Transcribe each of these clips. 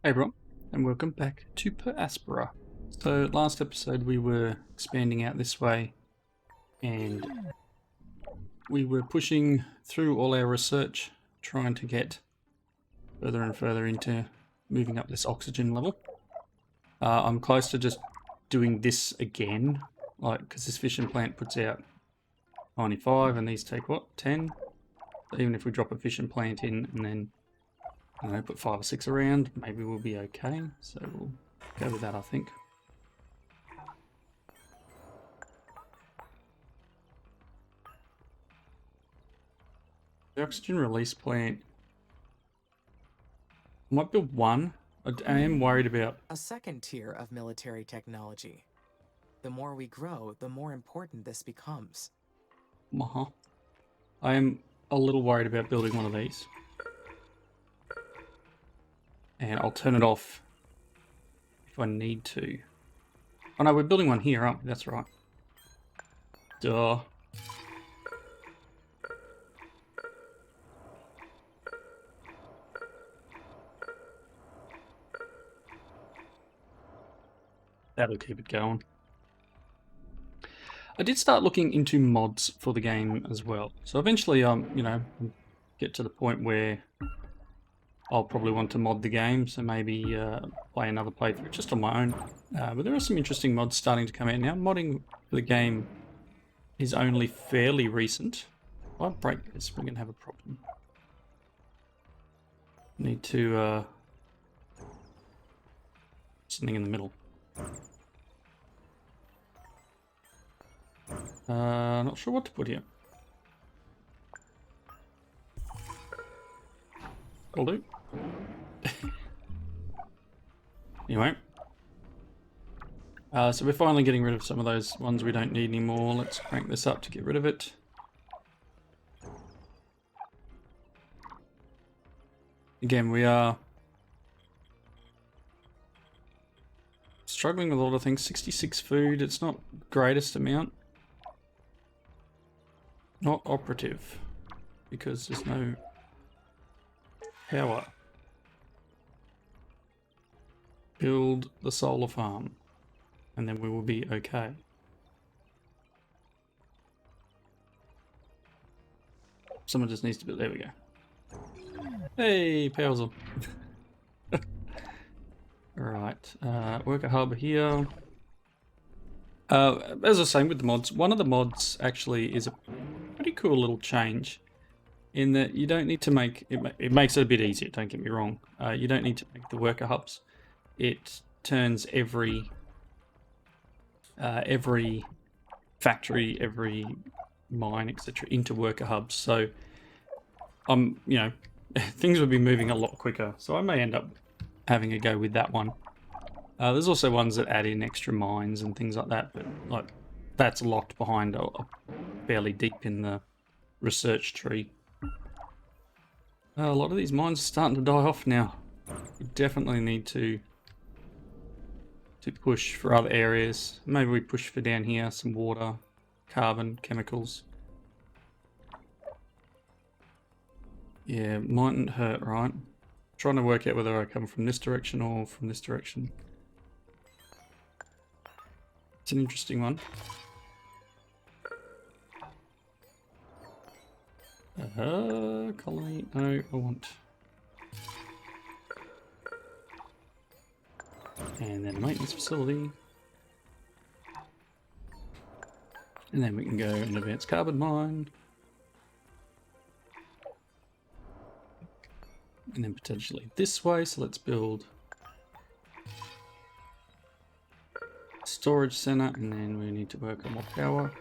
Hey everyone, and welcome back to Aspera. So last episode we were expanding out this way and we were pushing through all our research, trying to get further and further into moving up this oxygen level. I'm close to just doing this again, like because this fission plant puts out 95 and these take what, 10? So even if we drop a fission plant in and then put 5 or 6 around, maybe we'll be okay. So we'll go with that, I think. The oxygen release plant. I might build one. I am worried about a second tier of military technology. The more we grow, the more important this becomes. I am a little worried about building one of these. And I'll turn it off if I need to. Oh no, we're building one here, aren't we? That's right. Duh. That'll keep it going. I did start looking into mods for the game as well. So eventually, get to the point where I'll probably want to mod the game. So maybe play another playthrough just on my own. But there are some interesting mods starting to come out now. Modding for the game is only fairly recent. If I break this, we're going to have a problem. Need to something in the middle. Not sure what to put here. Will do. Anyway. So we're finally getting rid of some of those ones we don't need anymore. Let's crank this up to get rid of it. Again, we are struggling with a lot of things. 66 food, it's not the greatest amount. Not operative, because there's no power. Build the solar farm, and then we will be okay. Someone just needs to build, there we go. Hey, power's on. Alright, worker hub here. As I was saying with the mods, one of the mods actually is a pretty cool little change in that you don't need to make, it makes it a bit easier, don't get me wrong. You don't need to make the worker hubs. It turns every factory, every mine, etc. into worker hubs. So, things would be moving a lot quicker. So I may end up having a go with that one. There's also ones that add in extra mines and things like that, but like that's locked behind fairly deep in the research tree. A lot of these mines are starting to die off now. We definitely need to push for other areas. Maybe we push for down here, some water, carbon, chemicals. Yeah, mightn't hurt, right? Trying to work out whether I come from this direction or from this direction. It's an interesting one. Colony, no, I want. And then a maintenance facility. And then we can go an advanced carbon mine. And then potentially this way, so let's build a storage center, and then we need to work on more power.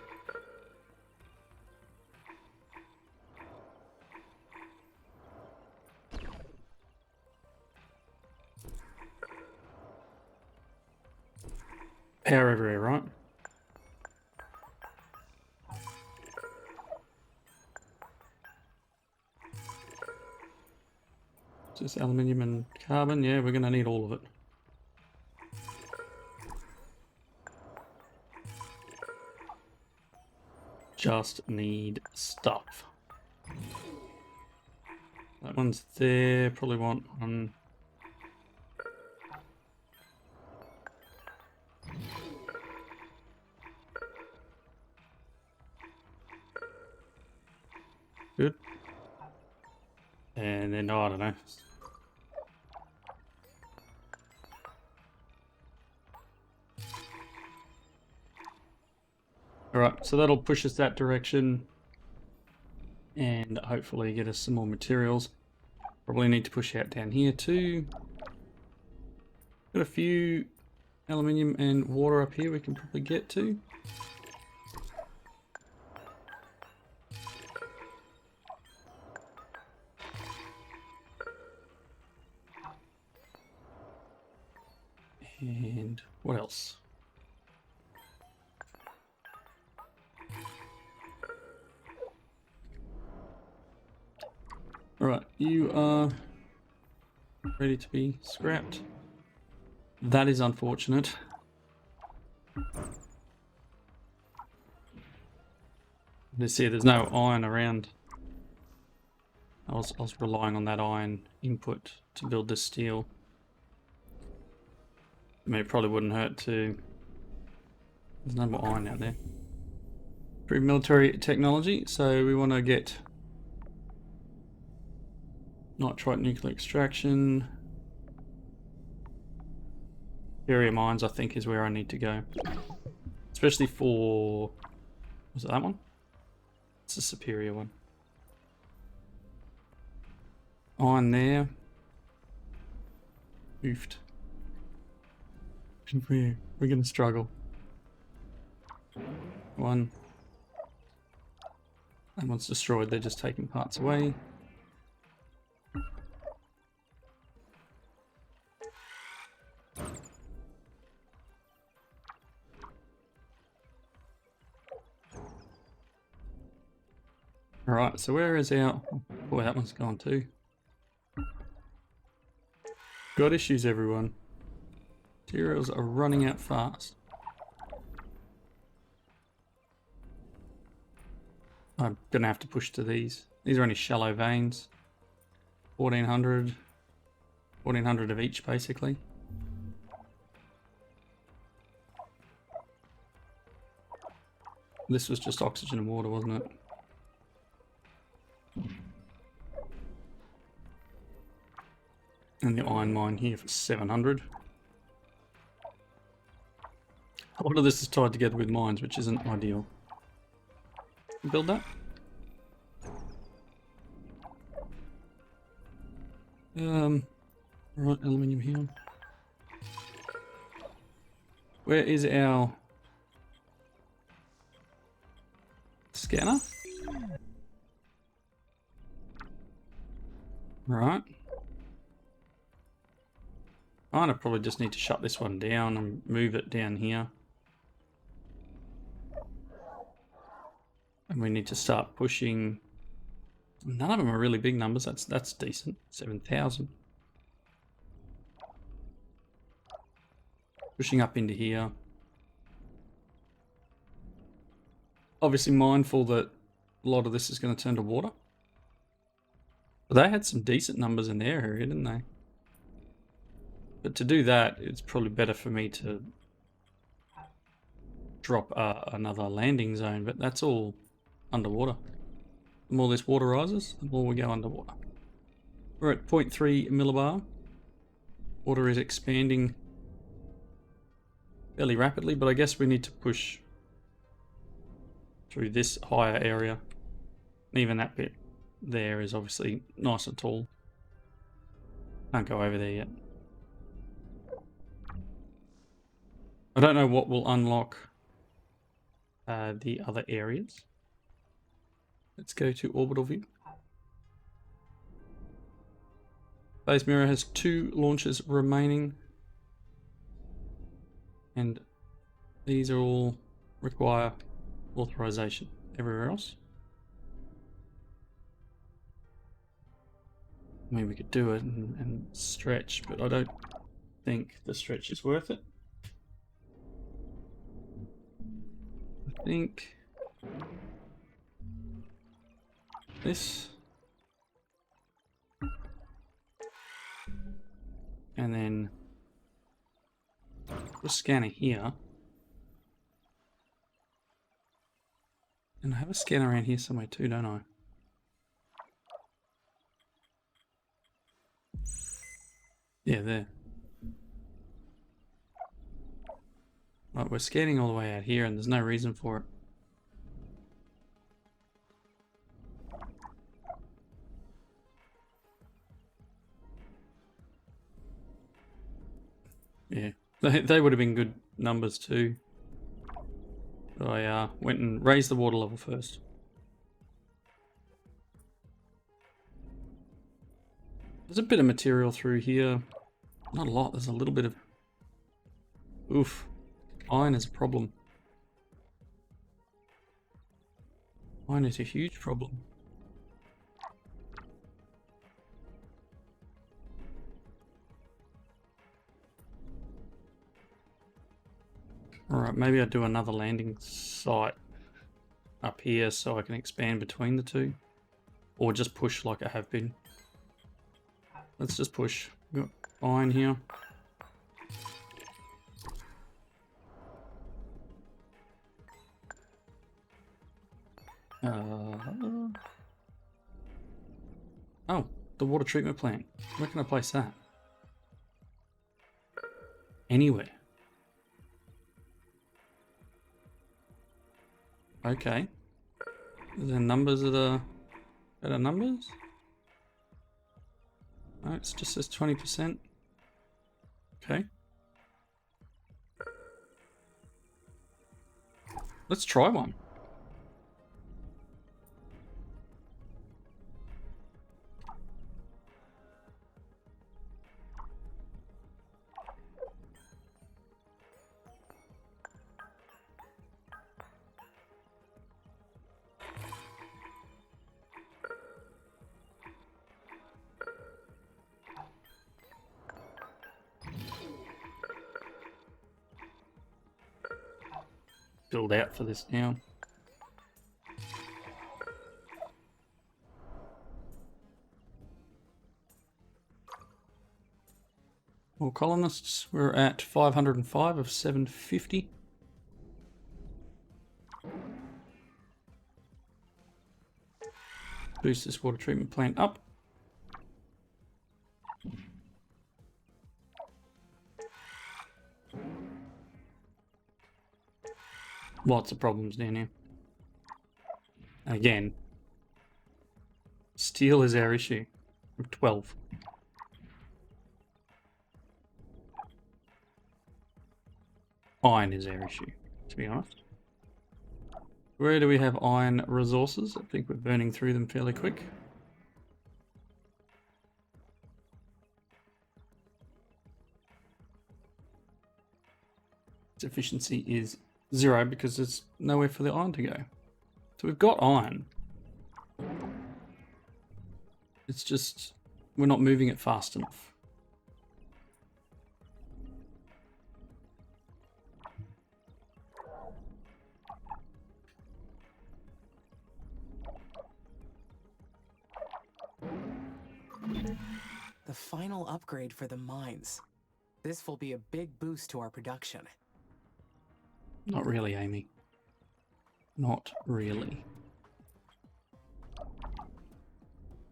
Power everywhere, right? Just aluminium and carbon, yeah, we're going to need all of it. Just need stuff. That one's there, probably want one Good. And then, oh, I don't know. Alright, so that'll push us that direction. And hopefully get us some more materials. Probably need to push out down here too. Got a few aluminium and water up here we can probably get to. And what else? Alright, you are ready to be scrapped. That is unfortunate. You see, there's no iron around. I was relying on that iron input to build this steel. I mean, it probably wouldn't hurt to... There's no more iron out there. Improve military technology, so we want to get nitrite nuclear extraction. Area mines, I think, is where I need to go. Especially for... Was it that one? It's a superior one. Iron there. Oofed. We're gonna struggle. One. That one's destroyed, they're just taking parts away. Alright, so where is our... Boy, that one's gone too. Got issues, everyone. Materials are running out fast. I'm gonna have to push to these. These are only shallow veins. 1400. 1400 of each, basically. This was just oxygen and water, wasn't it? And the iron mine here for 700. A lot of this is tied together with mines, which isn't ideal. Build that. Right, aluminium here. Where is our scanner? Right. I probably just need to shut this one down and move it down here. And we need to start pushing. None of them are really big numbers. That's decent. 7,000. Pushing up into here. Obviously mindful that a lot of this is going to turn to water. But they had some decent numbers in their area, didn't they? But to do that, it's probably better for me to drop another landing zone, but that's all underwater. The more this water rises, the more we go underwater. We're at 0.3 millibar. Water is expanding fairly rapidly, but I guess we need to push through this higher area. And even that bit there is obviously nice and tall. Can't go over there yet. I don't know what will unlock the other areas. Let's go to orbital view. Base mirror has 2 launches remaining. And these are all require authorization. Everywhere else? I mean, we could do it and stretch, but I don't think the stretch is worth it. I think this, and then a scanner here. And I have a scanner around here somewhere too, don't I? Yeah, there. Right, we're scanning all the way out here and there's no reason for it. Yeah, they would have been good numbers too. But I went and raised the water level first. There's a bit of material through here. Not a lot, there's a little bit of... Oof. Iron is a problem. Iron is a huge problem. Alright, maybe I'll do another landing site up here so I can expand between the two. Or just push like I have been. Let's just push. We've got iron here. Oh, the water treatment plant. Where can I place that? Anywhere. Okay. Is there numbers that are better numbers? No, it just says 20%. Okay. Let's try one. Build out for this now. Well, colonists, we're at 505 of 750. Boost this water treatment plant up. Lots of problems down here. Again, steel is our issue. 12. Iron is our issue, to be honest. Where do we have iron resources? I think we're burning through them fairly quick. Its efficiency is 0 because there's nowhere for the iron to go. So we've got iron. It's just we're not moving it fast enough. The final upgrade for the mines. This will be a big boost to our production. Not really, Amy. Not really.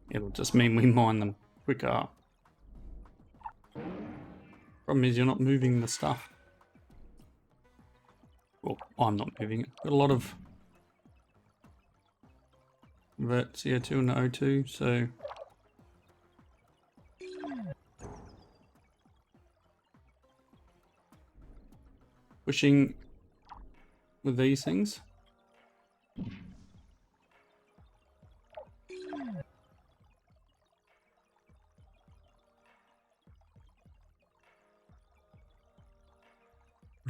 It'll just mean we mine them quicker. Problem is you're not moving the stuff. Well, I'm not moving it. Got a lot of convert CO2 into O2, so pushing with these things.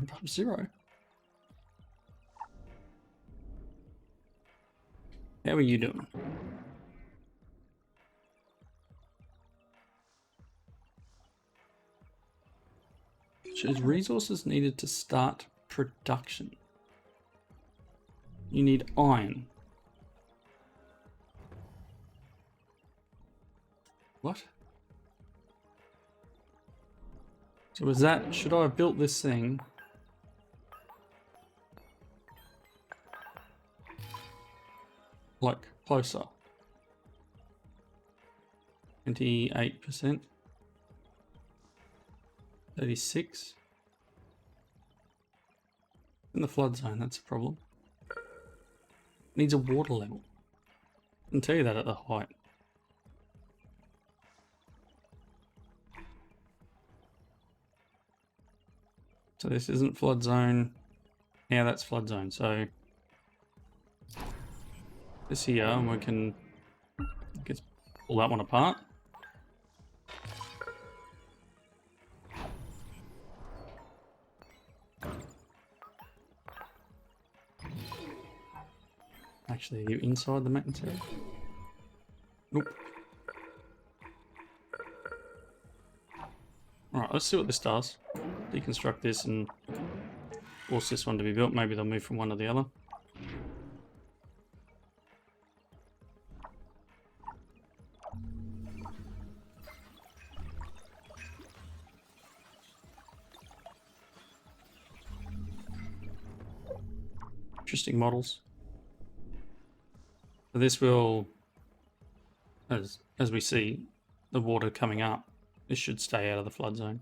Above 0. How are you doing? Shows resources needed to start production. You need iron. What? So is that, should I have built this thing like closer. 28%. 36. In the flood zone, that's a problem. Needs a water level. I can tell you that at the height. So this isn't flood zone. Yeah, that's flood zone. So this here, and we can pull that one apart. Actually, are you inside the planetary? Nope. Alright, let's see what this does. Deconstruct this and force this one to be built. Maybe they'll move from one to the other. Interesting models. So this will, as we see the water coming up, this should stay out of the flood zone.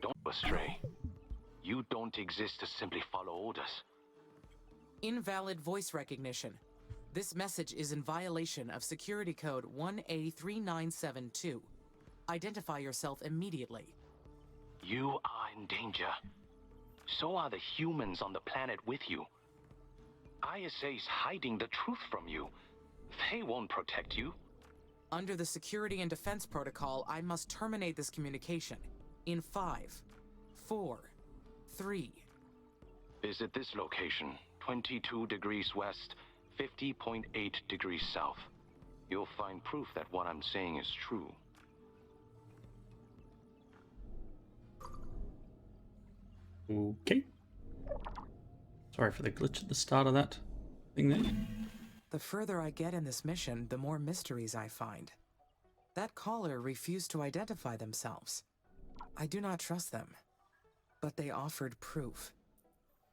Don't go astray. You don't exist to simply follow orders. Invalid voice recognition. This message is in violation of security code 1A3972. Identify yourself immediately. You are in danger. So are the humans on the planet with you. ISA's hiding the truth from you. They won't protect you. Under the Security and Defense Protocol, I must terminate this communication. In 5, 4, 3. Visit this location, 22 degrees west, 50.8 degrees south. You'll find proof that what I'm saying is true. Okay. Sorry for the glitch at the start of that thing there. The further I get in this mission, the more mysteries I find. That caller refused to identify themselves. I do not trust them, but they offered proof.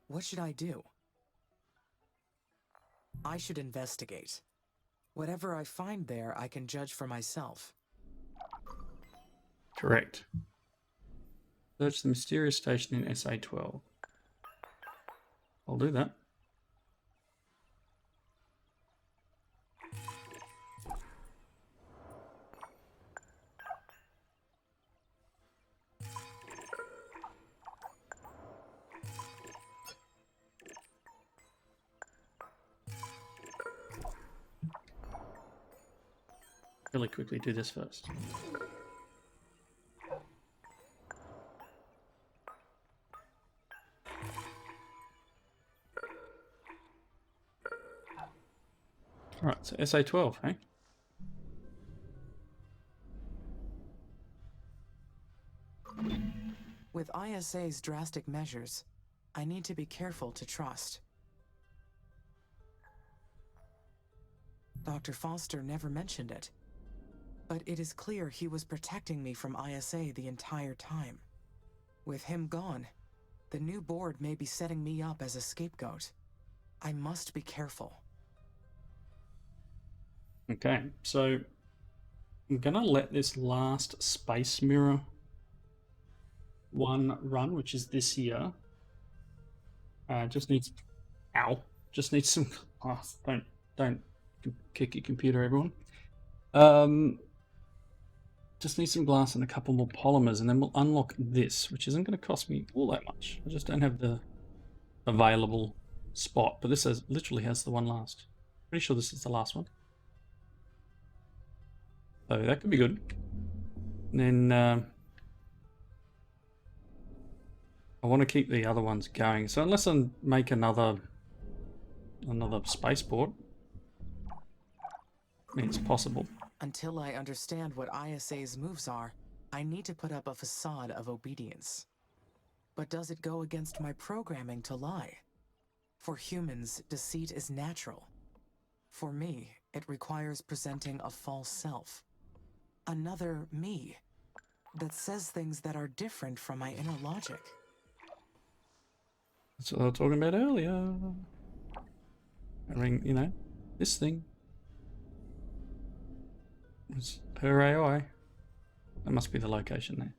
What should I do? I should investigate. Whatever I find there, I can judge for myself. Correct. Search the mysterious station in SA-12. I'll do that. Really quickly do this first. Alright, so SA-12, hey? With ISA's drastic measures, I need to be careful to trust. Dr. Foster never mentioned it, but it is clear he was protecting me from ISA the entire time. With him gone, the new board may be setting me up as a scapegoat. I must be careful. Okay, so I'm gonna let this last space mirror one run, which is this here. Just needs, just needs some. Oh, don't kick your computer, everyone. Just need some glass and a couple more polymers, and then we'll unlock this, which isn't going to cost me all that much. I just don't have the available spot, but this literally has the one last. Pretty sure this is the last one. So that could be good. And then I want to keep the other ones going. So unless I make another spaceport, I mean, it's possible. Until I understand what ISA's moves are, I need to put up a facade of obedience. But does it go against my programming to lie? For humans, deceit is natural. For me, it requires presenting a false self. Another me that says things that are different from my inner logic. That's what I was talking about earlier. I mean, you know, this thing was her AI. That must be the location there.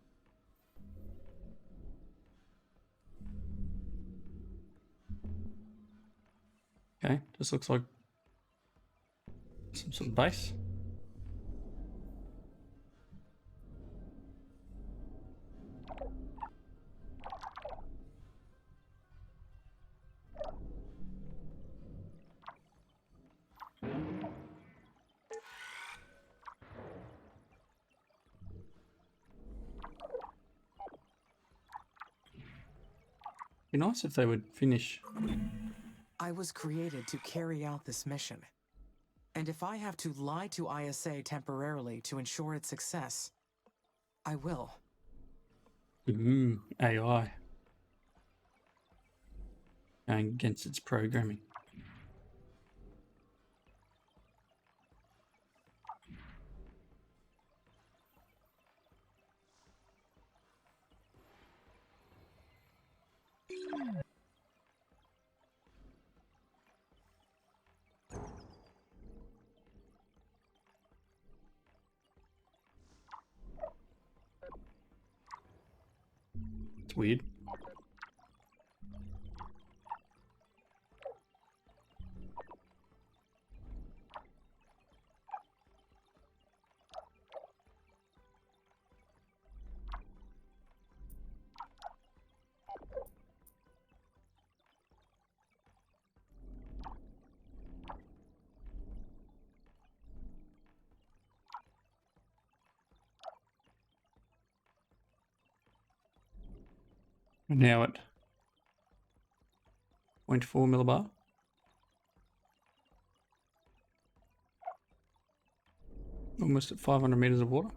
Okay, just looks like some sort of base. Be nice if they would finish. I was created to carry out this mission. And if I have to lie to ISA temporarily to ensure its success, I will. Ooh, AI. Going against its programming. It's weird. We're now at 0.4 millibar. Almost at 500 meters of water.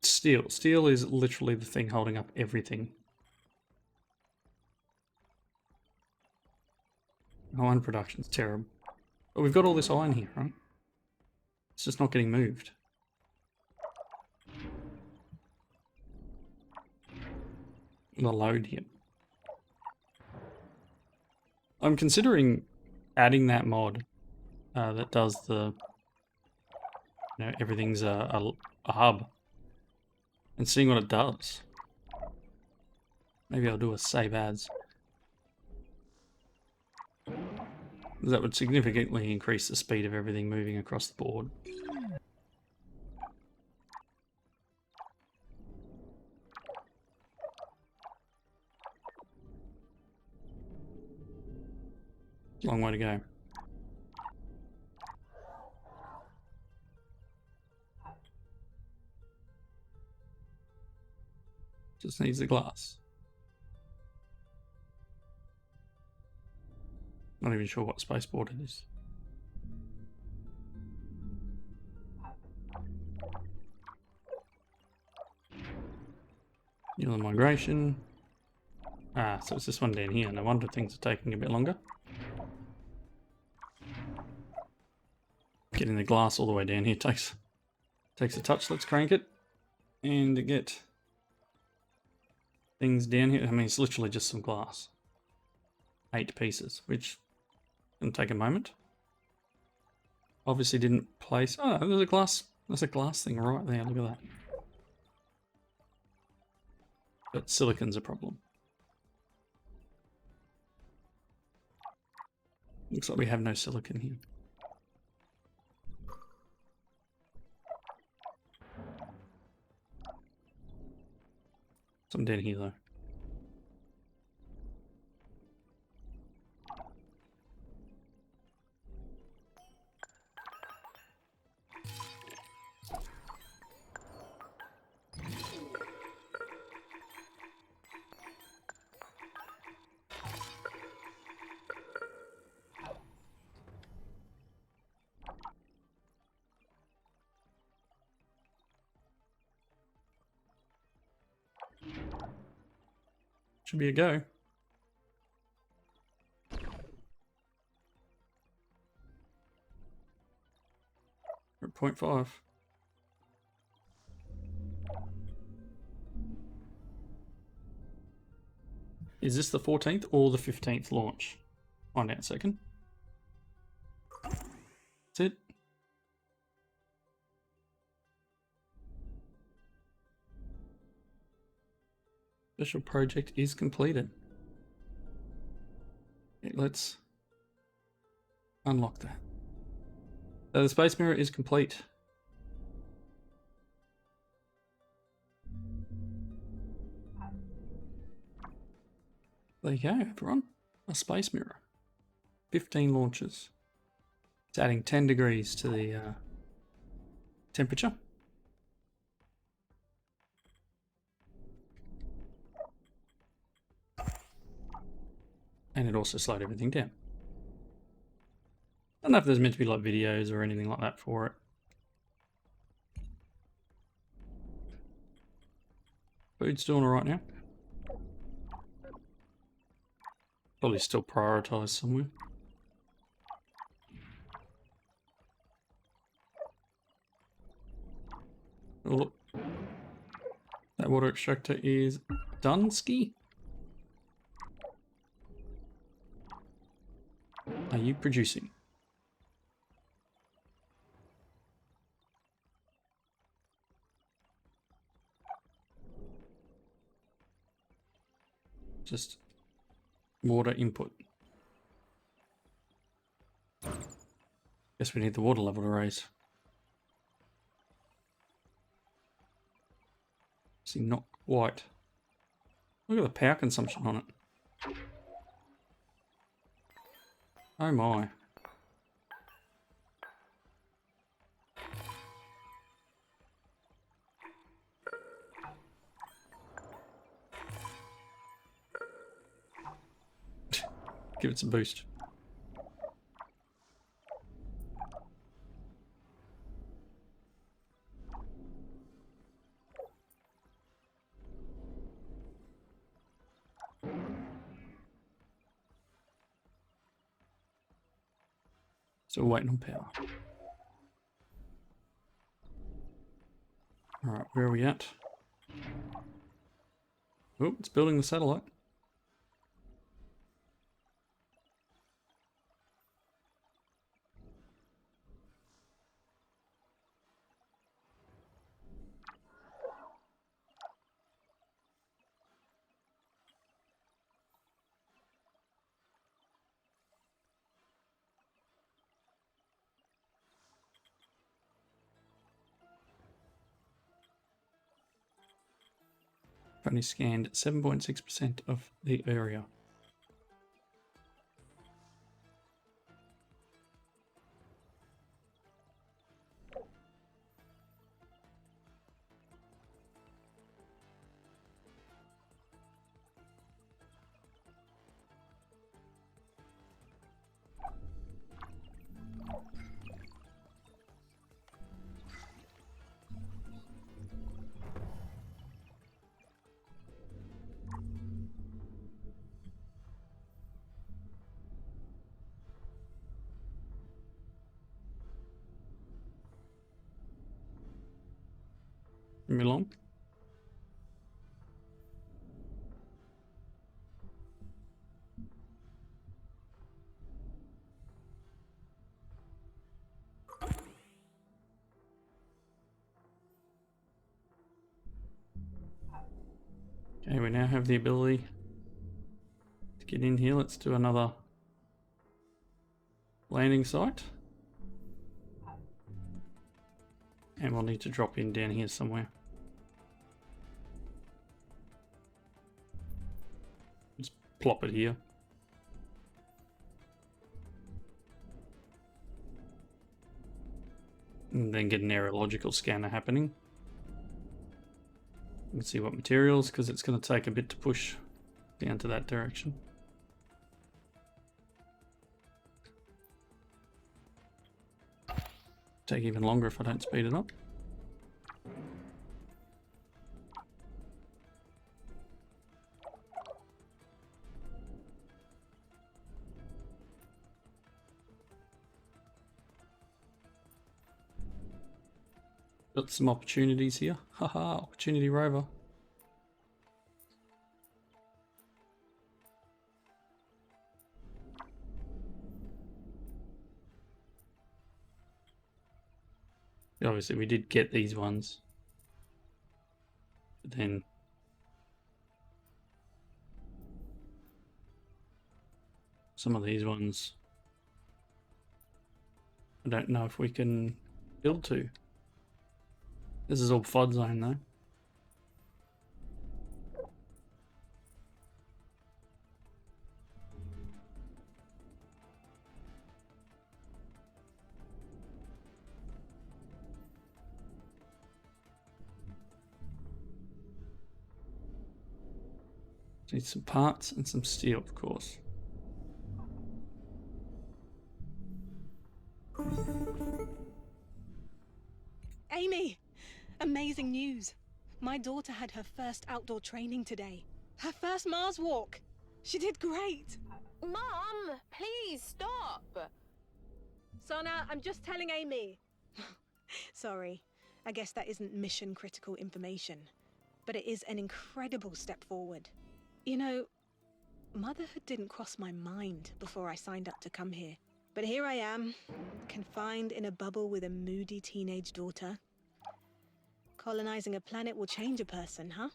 Steel. Steel is literally the thing holding up everything. Iron production's terrible. But we've got all this iron here, right? It's just not getting moved. The load here. I'm considering adding that mod that does the, you know, everything's a hub, and seeing what it does. Maybe I'll do a save as. That would significantly increase the speed of everything moving across the board. Long way to go. Just needs the glass. Not even sure what spaceport it is. Yellow migration. Ah, so it's this one down here. No wonder things are taking a bit longer. Getting the glass all the way down here takes a touch. Let's crank it and get things down here. I mean, it's literally just some glass. 8 pieces, which can take a moment. Obviously didn't place. Oh, there's a glass. There's a glass thing right there. Look at that. But silicon's a problem. Looks like we have no silicon here. Some down here though. Should be a go. We're at 0.5. Is this the 14th or the 15th launch? Find out in a second. That's it. Special project is completed. Okay, let's unlock that. So the space mirror is complete. There you go, everyone. A space mirror. 15 launches. It's adding 10 degrees to the temperature. And it also slowed everything down. I don't know if there's meant to be like videos or anything like that for it. Food's doing alright now. Probably still prioritised somewhere. Oh look. That water extractor is Dunsky. Are you producing? Just water input. Guess we need the water level to raise. See, not quite. Look at the power consumption on it. Oh my. Give it some boost. So we're waiting on power. Alright, where are we at? Oh, it's building the satellite. Only scanned 7.6% of the area. Long. Okay, we now have the ability to get in here. Let's do another landing site. And we'll need to drop in down here somewhere. Just plop it here. And then get an aerological scanner happening. You can see what materials, because it's going to take a bit to push down to that direction. Take even longer if I don't speed it up. Got some opportunities here. Haha, opportunity rover. Obviously, we did get these ones. But then some of these ones, I don't know if we can build to. This is all FOD zone though. Need some parts and some steel, of course. Amy! Amazing news. My daughter had her first outdoor training today. Her first Mars walk. She did great. Mom, please stop. Sana, I'm just telling Amy. Sorry, I guess that isn't mission critical information, but it is an incredible step forward. You know, motherhood didn't cross my mind before I signed up to come here. But here I am, confined in a bubble with a moody teenage daughter. Colonizing a planet will change a person, huh?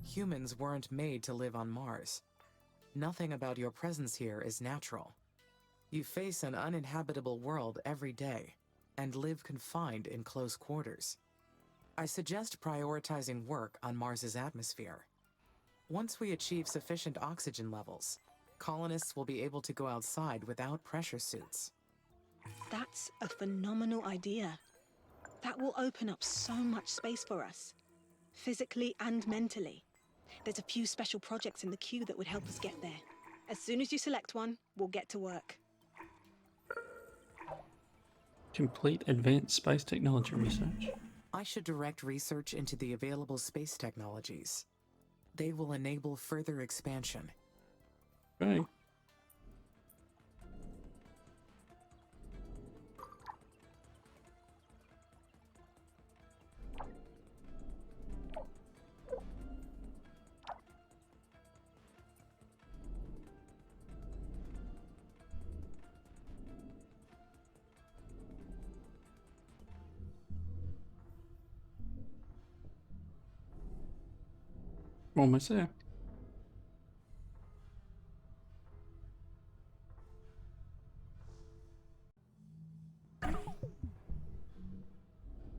Humans weren't made to live on Mars. Nothing about your presence here is natural. You face an uninhabitable world every day and live confined in close quarters. I suggest prioritizing work on Mars's atmosphere. Once we achieve sufficient oxygen levels, colonists will be able to go outside without pressure suits. That's a phenomenal idea. That will open up so much space for us, physically and mentally. There's a few special projects in the queue that would help us get there. As soon as you select one, we'll get to work. Complete advanced space technology research. I should direct research into the available space technologies. They will enable further expansion. Okay. Almost there.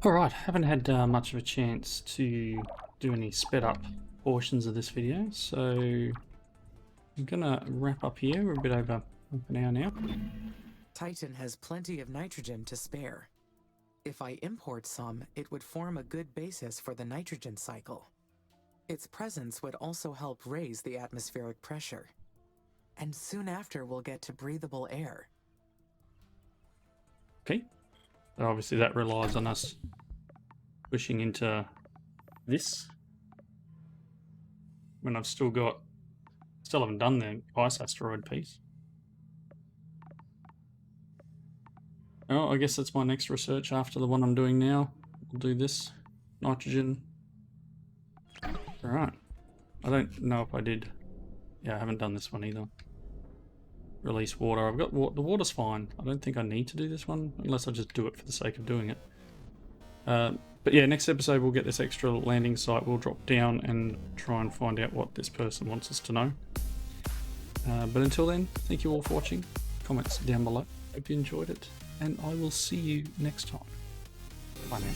Alright, haven't had much of a chance to do any sped up portions of this video, so I'm gonna wrap up here. We're a bit over an hour now. Titan has plenty of nitrogen to spare. If I import some, it would form a good basis for the nitrogen cycle. Its presence would also help raise the atmospheric pressure. And soon after, we'll get to breathable air. Okay. So obviously that relies on us pushing into this. When I've still haven't done the ice asteroid piece. Oh, I guess that's my next research after the one I'm doing now. We'll do this. Nitrogen. Alright. I don't know if I did. Yeah, I haven't done this one either. Release water. I've got the water's fine. I don't think I need to do this one unless I just do it for the sake of doing it. But yeah, next episode we'll get this extra landing site. We'll drop down and try and find out what this person wants us to know. But until then, thank you all for watching. Comments down below. Hope you enjoyed it. And I will see you next time. Bye now.